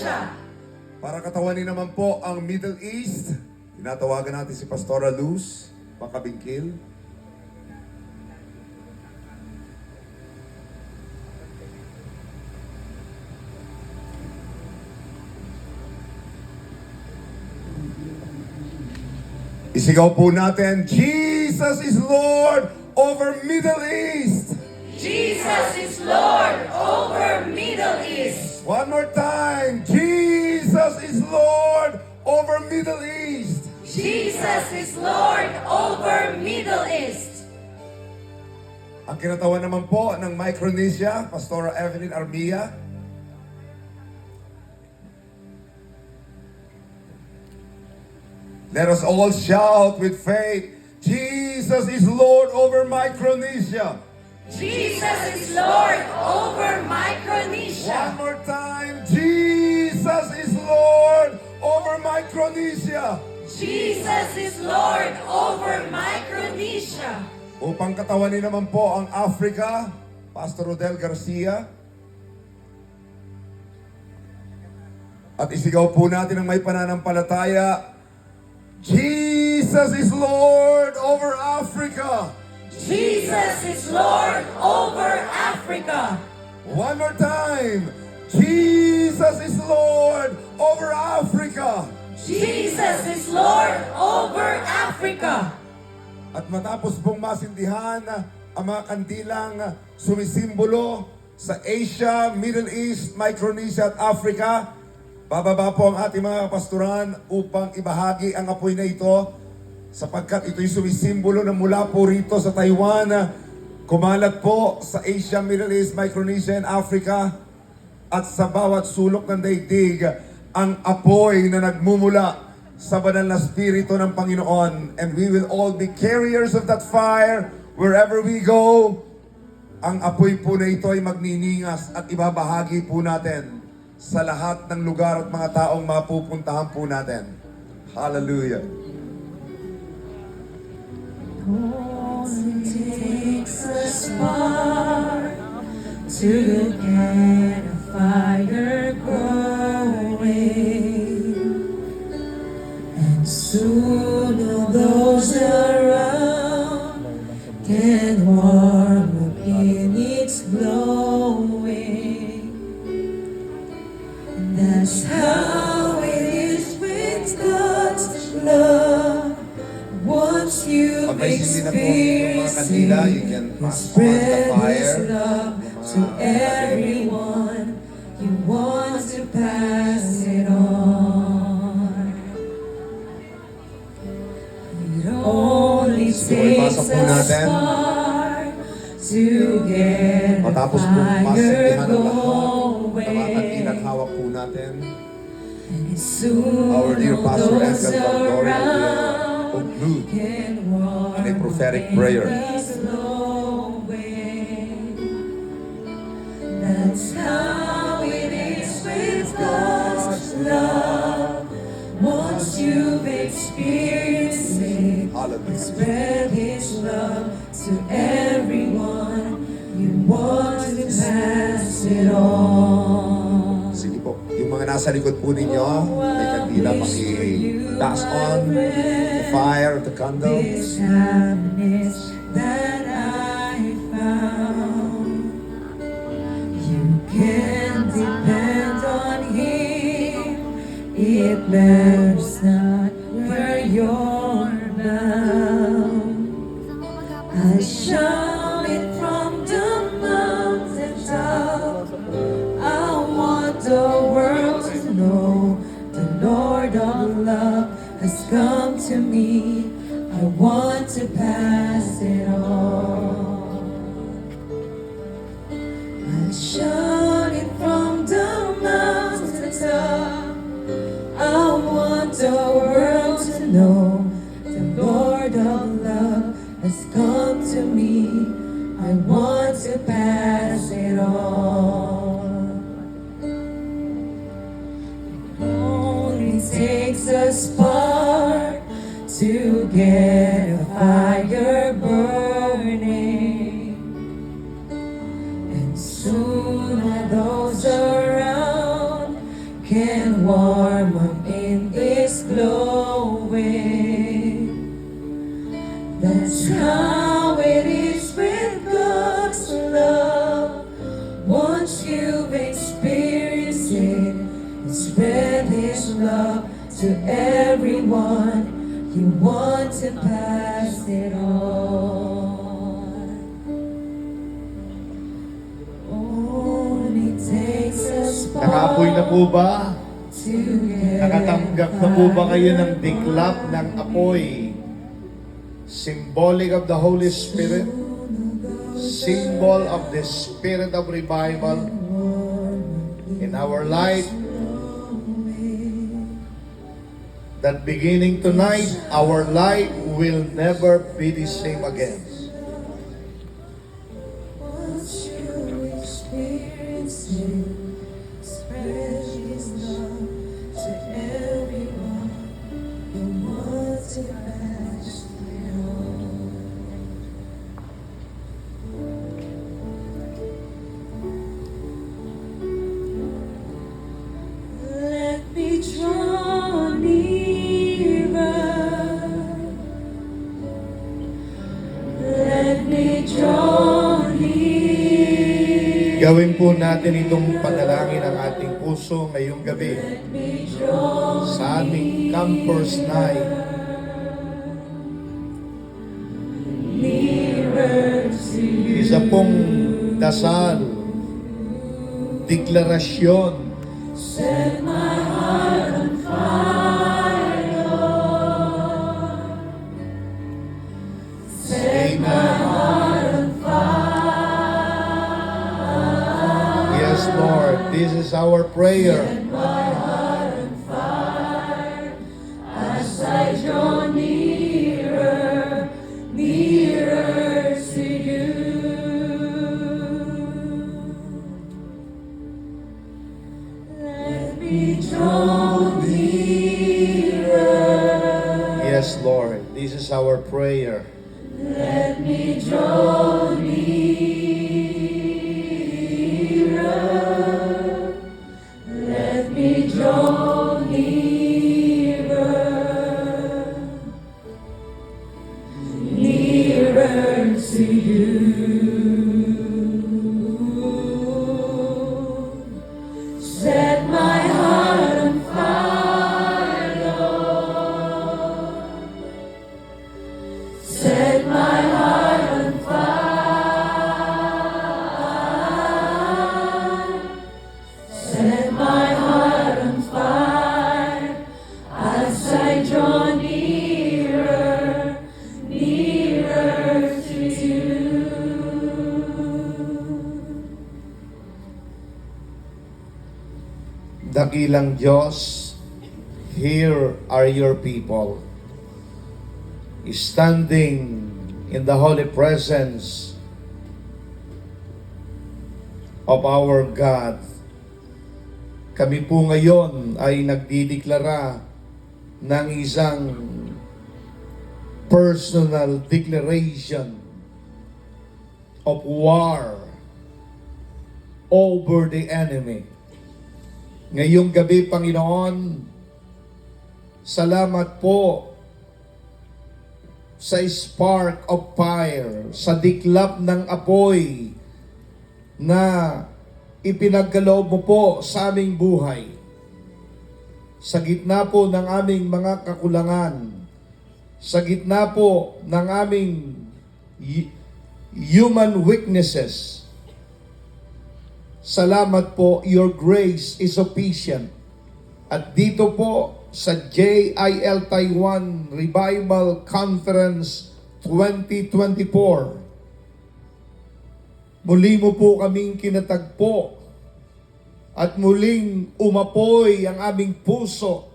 Micronesia. Para katawanin naman po ang Middle East, tinatawagan natin si Pastora Luz Pakabingkil. Isigaw po natin, Jesus is Lord over Middle East. Jesus is Lord over Middle East. One more time, Jesus is Lord over Middle East. Jesus is Lord over Middle East. Ang kinatawan naman po ng Micronesia, Pastora Evelyn Armia. Let us all shout with faith, Jesus is Lord over Micronesia. Jesus is Lord over Micronesia. One more time, Jesus is Lord over Micronesia. Jesus is Lord over Micronesia. Upang katawanin naman po ang Africa, Pastor Rodel Garcia. At isigaw po natin ang may pananampalataya, Jesus is Lord over Africa. Jesus is Lord over Africa. One more time, Jesus is Lord over Africa. Jesus is Lord over Africa. At matapos pong masindihan ang mga kandilang sumisimbolo sa Asia, Middle East, Micronesia at Africa, bababa po ang ating mga pastoran upang ibahagi ang apoy na ito sapagkat ito'y sumisimbolo na mula po rito sa Taiwan, kumalat po sa Asia, Middle East, Micronesia and Africa at sa bawat sulok ng daigdig ang apoy na nagmumula sa banal na spirito ng Panginoon. And we will all be carriers of that fire wherever we go. Ang apoy po na ito ay magniningas at ibabahagi po natin sa lahat ng lugar at mga taong mapupuntahan po natin. Hallelujah. Only takes a spark to get a fire going, and soon all those around can warm up in its glowing. And that's how it is with God's love. Once you've Pag may sindi na po yung mga kandila, you can pass on the fire. love to everyone. You want to pass it on. It only takes ipasa po a natin. spark to get a Matapos po fire masindihan ang lahat ng mga kandilang going. hawak po natin, And soon our dear all Pastor those Edgar Valdoria around will conclude can warm in a prophetic prayer. this glowing. That's how it is with God's love. Once you've experienced it, Hallelujah. spread His love to everyone. You want to pass it on. Sige po, yung mga nasa likod po ninyo, may kandila, paki-pass on the fire, the candle. This happiness that I found, you can depend on Him. It matters not where you're bound. I shout it from the mountaintop. I want the world to know the Lord of love has come to me. I want to pass it on. I shout it from the mountaintop. I want the world to know the Lord of love has come to me. I want to pass it on. It only takes a spark to get a fire burning, and soon all those around can and warm in its glowing. That's how it is with God's love. Once you've experienced it, spread His love to everyone. You want to pass it on. Only takes a spark. Nakaapoy na po ba? To get Nakatanggap na po ba kayo ng diklap ng apoy? Symbolic of the Holy Spirit, symbol of the Spirit of revival in our life. That beginning tonight, our life will never be the same again. Once you experience it, spread His love to everyone who wants to pass it on. Let me draw nearer. Let me draw near. Gawin po natin itong panalangin ng ating puso ngayong gabi Let me draw sa ating campers night. nearer to you. Isa pong dasal, deklarasyon, Set my heart on fire, Lord. Set my heart on fire. yes Lord, this is our prayer. Set my heart on fire as I draw nearer, nearer to you. Let me draw nearer. Yes Lord, this is our prayer. Let me draw nearer. Let me draw nearer. Nearer to you. Set my heart on fire, Lord. Set my heart on fire. Set my heart on fire as I draw nearer, nearer to you. Dakilang Diyos, here are your people, standing in the holy presence of our God. Kami po ngayon ay nagdideklara ng isang personal declaration of war over the enemy. Ngayong gabi, Panginoon, salamat po sa spark of fire, sa diklap ng apoy na ipinagkaloob mo po sa aming buhay. Sa gitna po ng aming mga kakulangan, sa gitna po ng aming human weaknesses, salamat po, your grace is sufficient. At dito po sa JIL Taiwan Revival Conference 2024, muli mo po kaming kinatagpo at muling umapoy ang aming puso